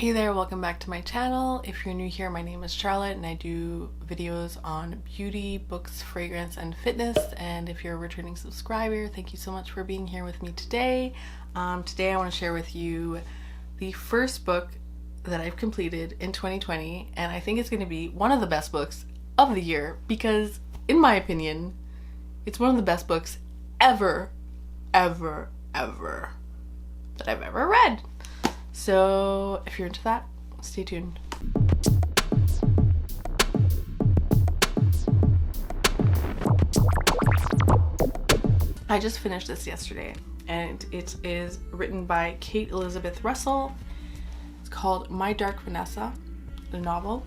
Hey there, welcome back to my channel. If you're new here, my name is Charlotte and I do videos on beauty, books, fragrance, and fitness. And if you're a returning subscriber, thank you so much for being here with me today. Today I want to share with you the first book that I've completed in 2020, and I think it's going to be one of the best books of the year because, in my opinion, it's one of the best books ever that I've ever read. So if you're into that, stay tuned. I just finished this yesterday, and it is written by Kate Elizabeth Russell. It's called My Dark Vanessa, the novel.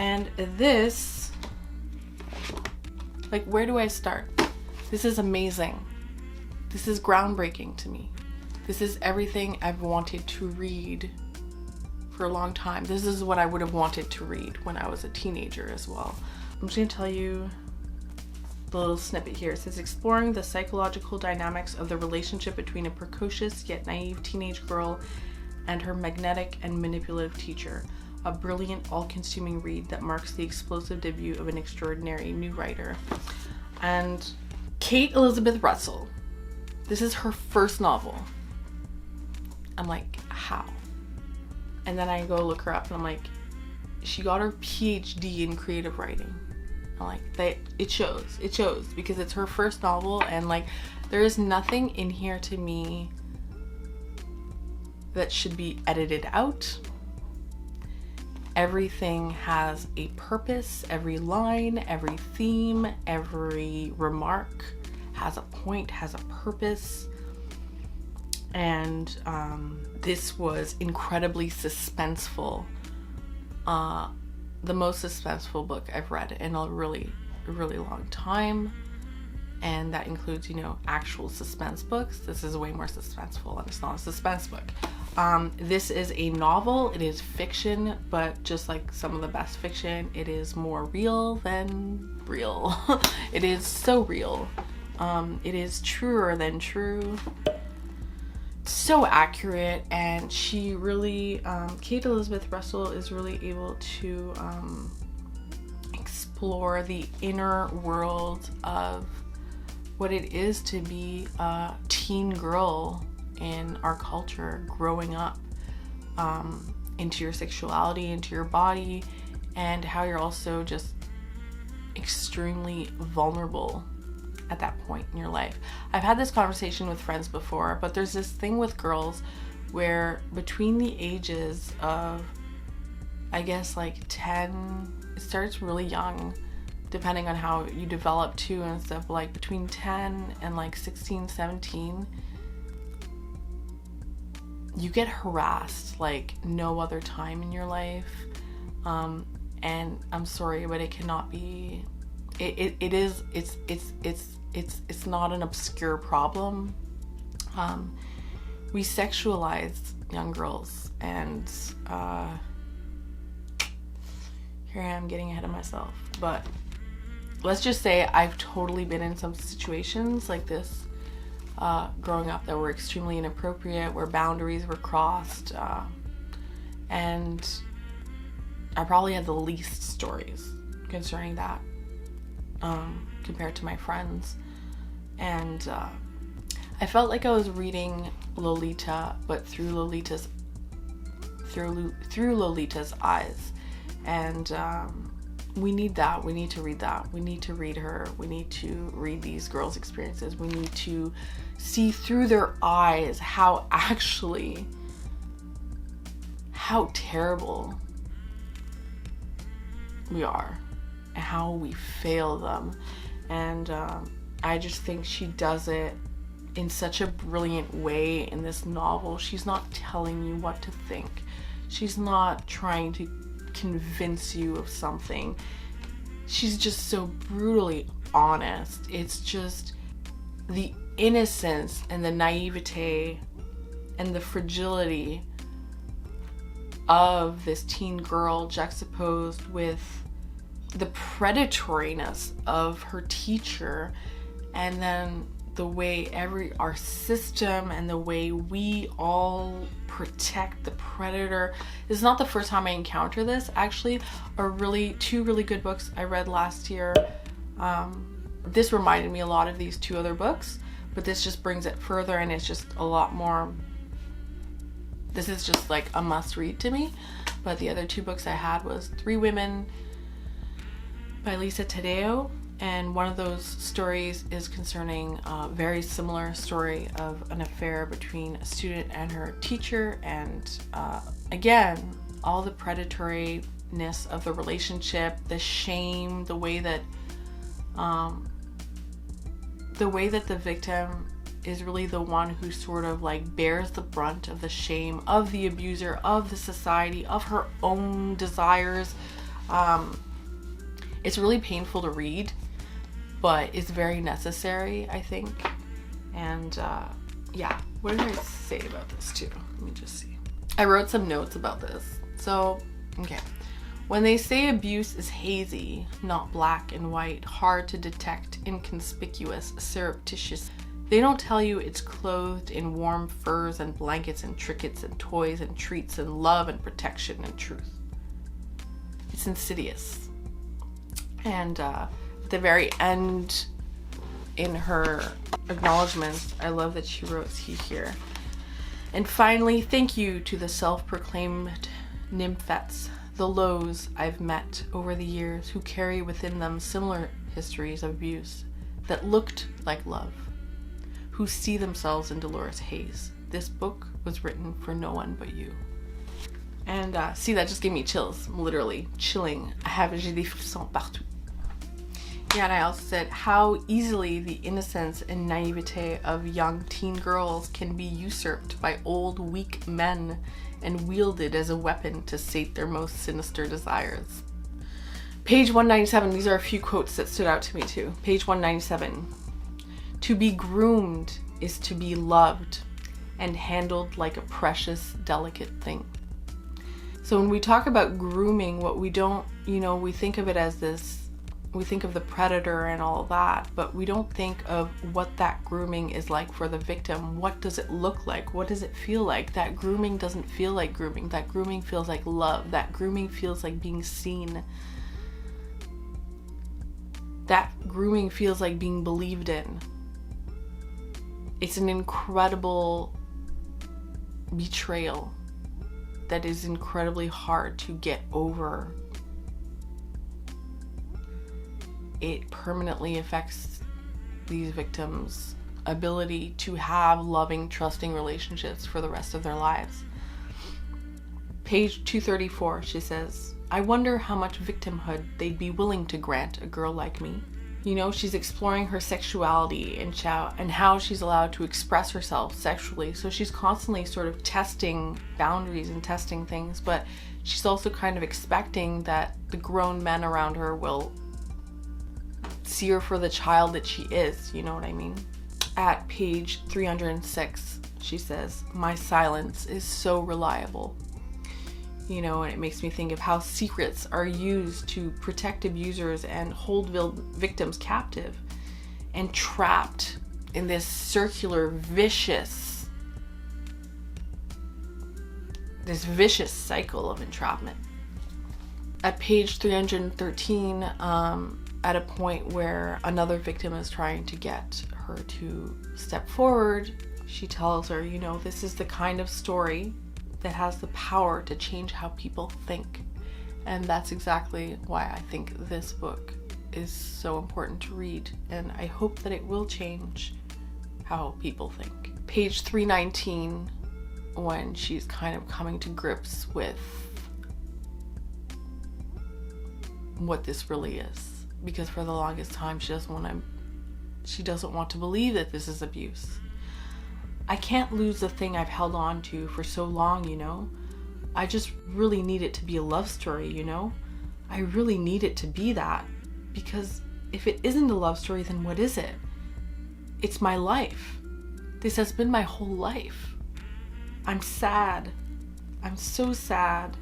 And this, like, where do I start? This is amazing. This is groundbreaking to me. This is everything I've wanted to read for a long time. This is what I would have wanted to read when I was a teenager as well. I'm just going to tell you the little snippet here. It says, exploring the psychological dynamics of the relationship between a precocious yet naive teenage girl and her magnetic and manipulative teacher. A brilliant, all-consuming read that marks the explosive debut of an extraordinary new writer. And Kate Elizabeth Russell, this is her first novel. I'm like, how? And then I go look her up and I'm like, she got her PhD in creative writing. I'm like, it shows because it's her first novel, and like, there is nothing in here to me that should be edited out. Everything has a purpose, every line, every theme, every remark has a point, has a purpose. And this was incredibly suspenseful. The most suspenseful book I've read in a really long time. And that includes, actual suspense books. This is way more suspenseful, and it's not a suspense book. This is a novel. It is fiction, but just like some of the best fiction, it is more real than real. It is so real. It is truer than true. So accurate, and she really, Kate Elizabeth Russell is really able to explore the inner world of what it is to be a teen girl in our culture, growing up into your sexuality, into your body, and how you're also just extremely vulnerable at that point in your life. I've had this conversation with friends before, but there's this thing with girls where between the ages of, I guess, like 10, it starts really young, depending on how you develop too and stuff, like between 10 and like 16, 17, you get harassed like no other time in your life. And I'm sorry, but it cannot be, it's not an obscure problem. We sexualize young girls, and here I am getting ahead of myself, but let's just say I've totally been in some situations like this growing up that were extremely inappropriate, where boundaries were crossed, and I probably had the least stories concerning that compared to my friends. And I felt like I was reading Lolita, but through Lolita's eyes. And we need that. We need to read that. We need to read her. We need to read these girls' experiences. We need to see through their eyes how terrible we are and how we fail them. And I just think she does it in such a brilliant way in this novel. She's not telling you what to think. She's not trying to convince you of something. She's just so brutally honest. It's just the innocence and the naivete and the fragility of this teen girl juxtaposed with the predatoriness of her teacher, and then the way our system and the way we all protect the predator. This is not the first time I encounter this. Actually, two really good books I read last year. This reminded me a lot of these two other books, but this just brings it further, and it's just a lot more. This is just like a must read to me. But the other two books I had was Three Women by Lisa Taddeo, and one of those stories is concerning a very similar story of an affair between a student and her teacher, and again, all the predatoriness of the relationship, the shame, the way that the victim is really the one who sort of like bears the brunt of the shame of the abuser, of the society, of her own desires. It's really painful to read, but it's very necessary, I think. And yeah, what did I say about this too? Let me just see. I wrote some notes about this. So, okay. When they say abuse is hazy, not black and white, hard to detect, inconspicuous, surreptitious, they don't tell you it's clothed in warm furs and blankets and trinkets and toys and treats and love and protection and truth. It's insidious. And at the very end, in her acknowledgements, I love that she wrote here. And finally, thank you to the self-proclaimed nymphets, the lows I've met over the years who carry within them similar histories of abuse that looked like love, who see themselves in Dolores Hayes. This book was written for no one but you. And see, that just gave me chills, literally chilling. J'ai des frissons partout. Yeah, and I also said how easily the innocence and naivete of young teen girls can be usurped by old, weak men and wielded as a weapon to sate their most sinister desires. Page 197, these are a few quotes that stood out to me too. Page 197. To be groomed is to be loved and handled like a precious, delicate thing. So when we talk about grooming, what we don't, we think of it as this, we think of the predator and all of that, but we don't think of what that grooming is like for the victim. What does it look like? What does it feel like? That grooming doesn't feel like grooming. That grooming feels like love. That grooming feels like being seen. That grooming feels like being believed in. It's an incredible betrayal that is incredibly hard to get over. It permanently affects these victims' ability to have loving, trusting relationships for the rest of their lives. Page 234, she says, I wonder how much victimhood they'd be willing to grant a girl like me. She's exploring her sexuality and how she's allowed to express herself sexually. So she's constantly sort of testing boundaries and testing things, but she's also kind of expecting that the grown men around her will see her for the child that she is, you know what I mean? At page 306, she says, my silence is so reliable. And it makes me think of how secrets are used to protect abusers and hold victims captive and trapped in this circular, vicious cycle of entrapment. At page 313, at a point where another victim is trying to get her to step forward, she tells her, this is the kind of story that has the power to change how people think. And that's exactly why I think this book is so important to read, and I hope that it will change how people think. Page 319, when she's kind of coming to grips with what this really is, because for the longest time she doesn't want to believe that this is abuse. I can't lose the thing I've held on to for so long, I just really need it to be a love story, I really need it to be that, because if it isn't a love story, then what is it? It's my life. This has been my whole life. I'm sad. I'm so sad.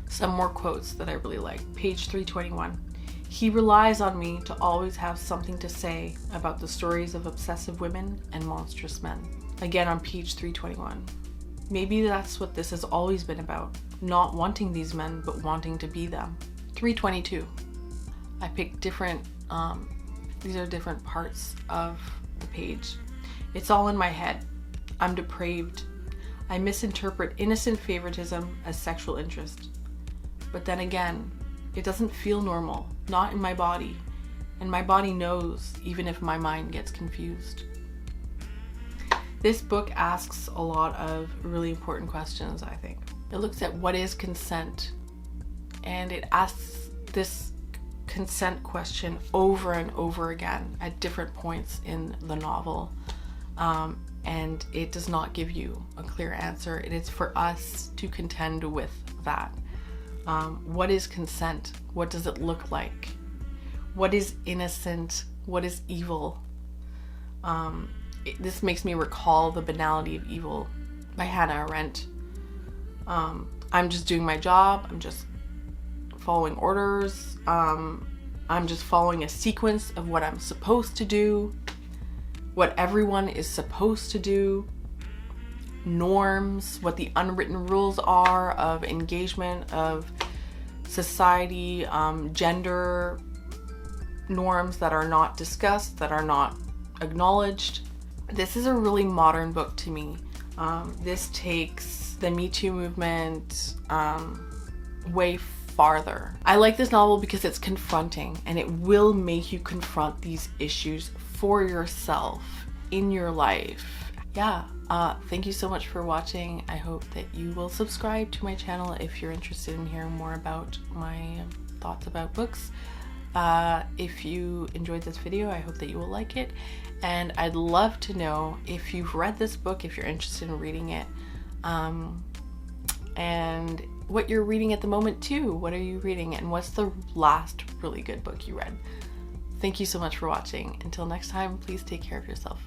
Some more quotes that I really like. Page 321. He relies on me to always have something to say about the stories of obsessive women and monstrous men. Again, on page 321. Maybe that's what this has always been about. Not wanting these men, but wanting to be them. 322. I picked different, these are different parts of the page. It's all in my head. I'm depraved. I misinterpret innocent favoritism as sexual interest. But then again, it doesn't feel normal, not in my body. And my body knows, even if my mind gets confused. This book asks a lot of really important questions, I think. It looks at what is consent, and it asks this consent question over and over again at different points in the novel. And it does not give you a clear answer. It is for us to contend with that. What is consent? What does it look like? What is innocent? What is evil? This makes me recall The Banality of Evil by Hannah Arendt. I'm just doing my job. I'm just following orders. I'm just following a sequence of what I'm supposed to do, what everyone is supposed to do, norms, what the unwritten rules are of engagement, of society, gender norms that are not discussed, that are not acknowledged. This is a really modern book to me. This takes the Me Too movement way farther. I like this novel because it's confronting, and it will make you confront these issues for yourself in your life. Yeah, thank you so much for watching. I hope that you will subscribe to my channel if you're interested in hearing more about my thoughts about books. If you enjoyed this video, I hope that you will like it, and I'd love to know if you've read this book, if you're interested in reading it, and what you're reading at the moment too. What are you reading, and what's the last really good book you read? Thank you so much for watching. Until next time, please take care of yourself.